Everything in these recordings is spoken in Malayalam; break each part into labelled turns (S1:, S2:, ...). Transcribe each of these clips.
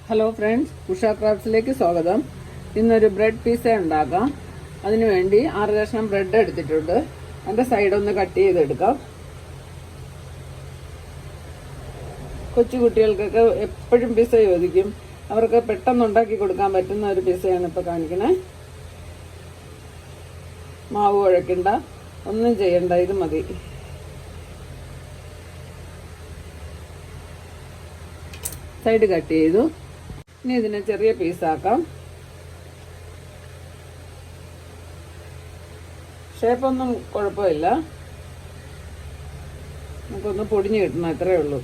S1: ഹലോ ഫ്രണ്ട്സ്, ഉഷ ക്രാഫ്റ്റ്സിലേക്ക് സ്വാഗതം. ഇന്നൊരു ബ്രെഡ് പിസ്സ ഉണ്ടാക്കാം. അതിനുവേണ്ടി 6 കഷ്ണം ബ്രെഡ് എടുത്തിട്ടുണ്ട്. അതിൻ്റെ സൈഡൊന്ന് കട്ട് ചെയ്തെടുക്കാം. കൊച്ചു കുട്ടികൾക്കൊക്കെ എപ്പോഴും പിസ്സ ചോദിക്കും. അവർക്ക് പെട്ടെന്ന് ഉണ്ടാക്കി കൊടുക്കാൻ പറ്റുന്ന ഒരു പിസ്സയാണ് ഇപ്പോൾ കാണിക്കണേ. മാവ് കുഴക്കണ്ട, ഒന്നും ചെയ്യണ്ട, ഇത് മതി. സൈഡ് കട്ട് ചെയ്തു. ഇനി ഇതിനെ ചെറിയ പീസാക്കാം. ഷേപ്പൊന്നും കുഴപ്പമില്ല, നമുക്കൊന്ന് പൊടിഞ്ഞ് കിട്ടണം, ഇത്രയേ ഉള്ളൂ.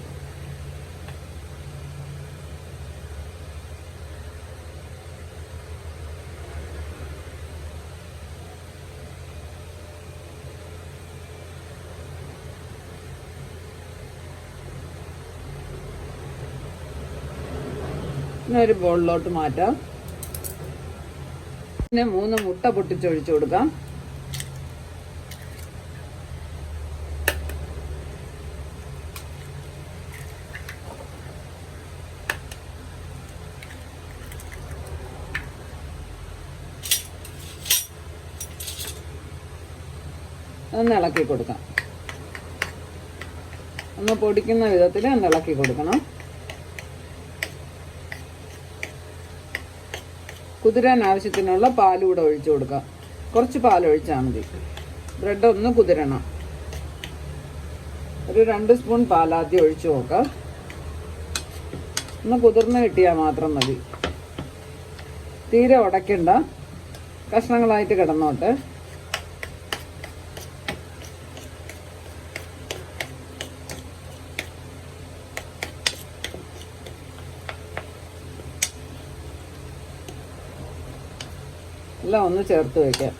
S1: ഒരു ബോളിലോട്ട് മാറ്റാം. പിന്നെ 3 മുട്ട പൊട്ടിച്ചൊഴിച്ചു കൊടുക്കാം. ഒന്ന് ഇളക്കി കൊടുക്കാം. ഒന്ന് പൊടിക്കുന്ന വിധത്തിൽ ഒന്ന് ഇളക്കി കൊടുക്കണം. കുതിരാൻ ആവശ്യത്തിനുള്ള പാൽ കൂടെ ഒഴിച്ചു കൊടുക്കാം. കുറച്ച് പാൽ ഒഴിച്ചാൽ മതി. ബ്രെഡ് ഒന്ന് കുതിരണം. ഒരു 2 സ്പൂൺ പാൽ ആദ്യം ഒഴിച്ചു നോക്കാം. ഒന്ന് കുതിർന്ന് കിട്ടിയാൽ മാത്രം മതി. തീരെ ഉടയ്ക്കണ്ട, കഷ്ണങ്ങളായിട്ട് കിടന്നോട്ടെ. എല്ലാം ഒന്ന് ചേർത്ത് വയ്ക്കാം.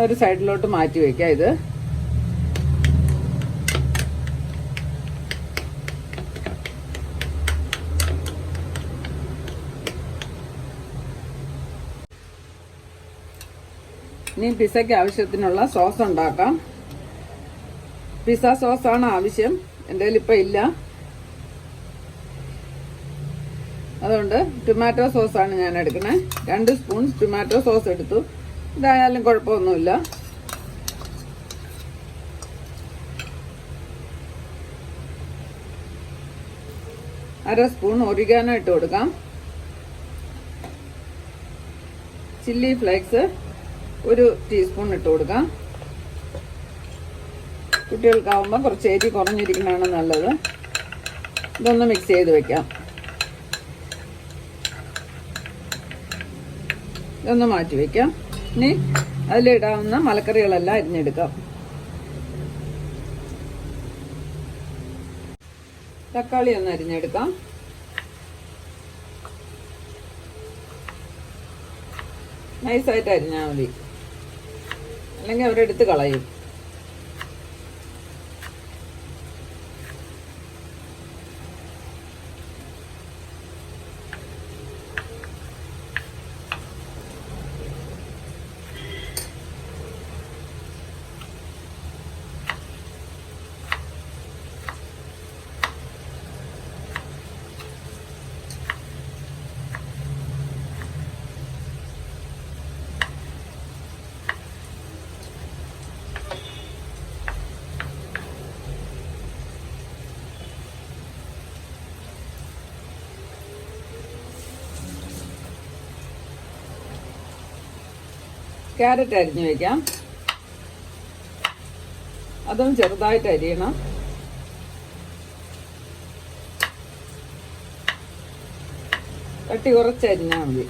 S1: ഒരു സൈഡിലോട്ട് മാറ്റി വയ്ക്കാം. ഇത് ഇനി പിസ്സയ്ക്ക് ആവശ്യത്തിനുള്ള സോസ് ഉണ്ടാക്കാം. പിസ്സ സോസാണ് ആവശ്യം. എൻ്റെ കയ്യിൽ ഇപ്പം ഇല്ല, അതുകൊണ്ട് ടൊമാറ്റോ സോസാണ് ഞാൻ എടുക്കണേ. 2 സ്പൂൺ ടൊമാറ്റോ സോസ് എടുത്തു. ഇതായാലും കുഴപ്പമൊന്നുമില്ല. അര സ്പൂൺ ഒറിഗാനോ ഇട്ട് കൊടുക്കാം. ചില്ലി ഫ്ലേക്സ് 1 ടീസ്പൂൺ ഇട്ട് കൊടുക്കാം. കുട്ടികൾക്കാവുമ്പോൾ കുറച്ച് എരി കുറഞ്ഞിരിക്കുന്നതാണ് നല്ലത്. ഇതൊന്ന് മിക്സ് ചെയ്ത് വെക്കാം. ഇതൊന്ന് മാറ്റി വയ്ക്കാം. ഇനി അതിലിടാവുന്ന മലക്കറികളെല്ലാം അരിഞ്ഞെടുക്കാം. തക്കാളി ഒന്ന് അരിഞ്ഞെടുക്കാം. നൈസായിട്ട് അരിഞ്ഞാൽ മതി, അല്ലെങ്കിൽ അവരെടുത്ത് കളയും. ക്യാരറ്റ് അരിഞ്ഞു വയ്ക്കാം. അതും ചെറുതായിട്ട് അരിയണം. കട്ടി കുറച്ച് അരിഞ്ഞാൽ മതി.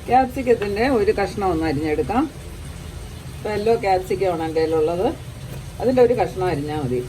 S1: ക്യാപ്സിക്കത്തിൻ്റെ ഒരു കഷ്ണം ഒന്ന് അരിഞ്ഞെടുക്കാം. യെല്ലോ ക്യാപ്സിക്കമാണ് എൻ്റെ കയ്യിലുള്ളത്. അതിൻ്റെ ഒരു കഷ്ണം അരിഞ്ഞാൽ മതി.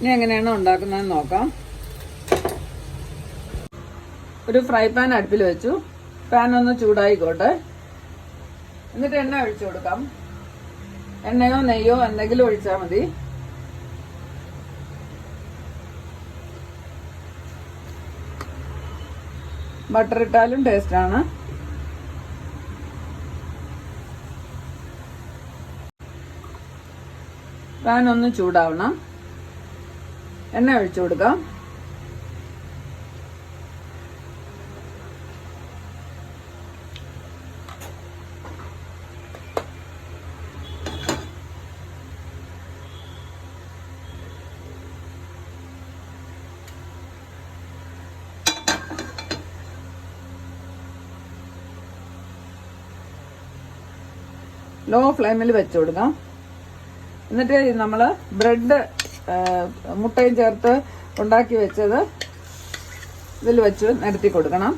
S1: ഇനി എങ്ങനെയാണ് ഉണ്ടാക്കുന്നതെന്ന് നോക്കാം. ഒരു ഫ്രൈ പാൻ അടുപ്പിൽ വെച്ചു. പാൻ ഒന്ന് ചൂടായിക്കോട്ടെ. എന്നിട്ട് എണ്ണ ഒഴിച്ചു കൊടുക്കാം. എണ്ണയോ നെയ്യോ എന്തെങ്കിലും ഒഴിച്ചാൽ മതി. ബട്ടർ ഇട്ടാലും ടേസ്റ്റാണ്. പാൻ ഒന്ന് ചൂടാവണം. എണ്ണ ഒഴിച്ചു കൊടുക്കാം. ലോ ഫ്ലെയിമിൽ വെച്ചു കൊടുക്കാം. എന്നിട്ട് നമ്മൾ ബ്രെഡ് മുട്ടയും ചേർത്ത് ഉണ്ടാക്കി വെച്ചത് ഇതിൽ വെച്ച് നിരത്തി കൊടുക്കണം.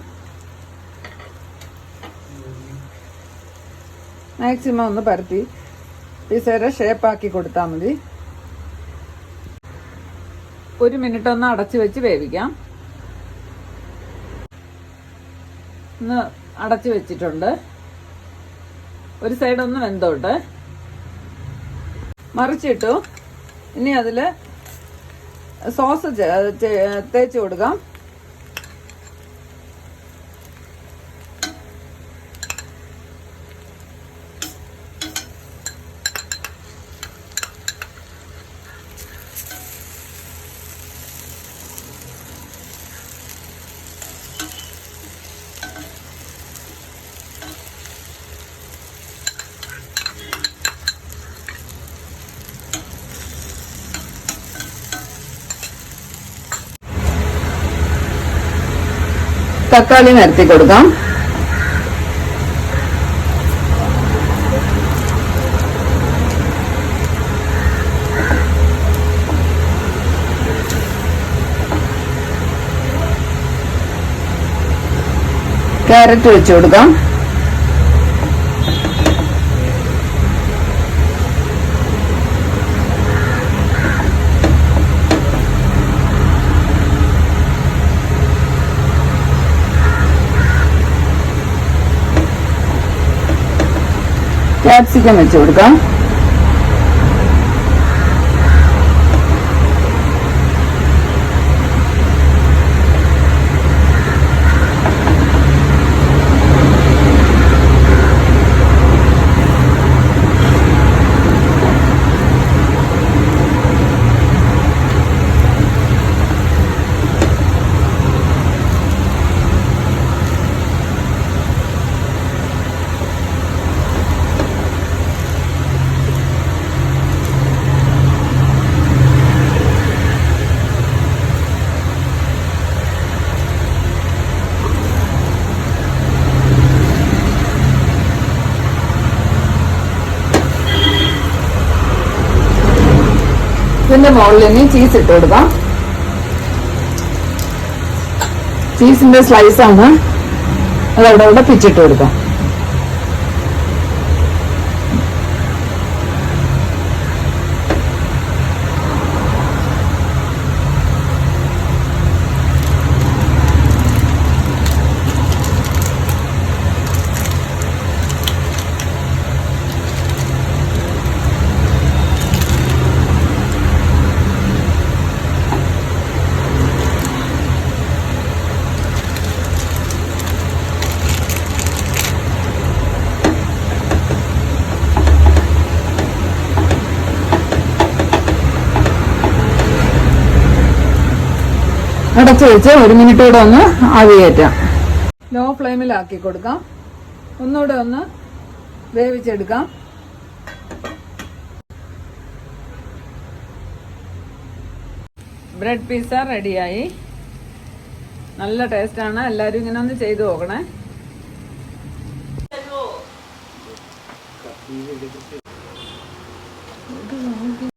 S1: മാക്സിമം ഒന്ന് പരത്തി പിസയുടെ ഷേപ്പാക്കി കൊടുത്താൽ മതി. 1 മിനിറ്റ് ഒന്ന് അടച്ചു വെച്ച് വേവിക്കാം. ഒന്ന് അടച്ചു വെച്ചിട്ടുണ്ട്. ഒരു സൈഡ് ഒന്ന് വെന്തോട്ട്. മറിച്ചിട്ടു. ഇനി അതിൽ സോസ് തേച്ച് കൊടുക്കാം. തക്കാളി നിരത്തി കൊടുക്കാം. ക്യാരറ്റ് വെച്ച് കൊടുക്കാം. ക്യാപ്സിക്കം വെച്ച് കൊടുക്കാം. ഇതിന്റെ മുകളിൽ ഇനി ചീസ് ഇട്ട് കൊടുക്കാം. ചീസിന്റെ സ്ലൈസ് ആണ് അതവിടെ പിച്ചിട്ട് കൊടുക്കാം. അടച്ചു വെച്ച് 1 മിനിറ്റ് കൂടെ ഒന്ന് ആവി കയറ്റാം. ലോ ഫ്ലെയിമിലാക്കി കൊടുക്കാം. ഒന്നുകൂടെ ഒന്ന് വേവിച്ചെടുക്കാം. ബ്രെഡ് പിസ്സ റെഡിയായി. നല്ല ടേസ്റ്റാണ്. എല്ലാവരും ഇങ്ങനെ ഒന്ന് ചെയ്തു നോക്കണേ.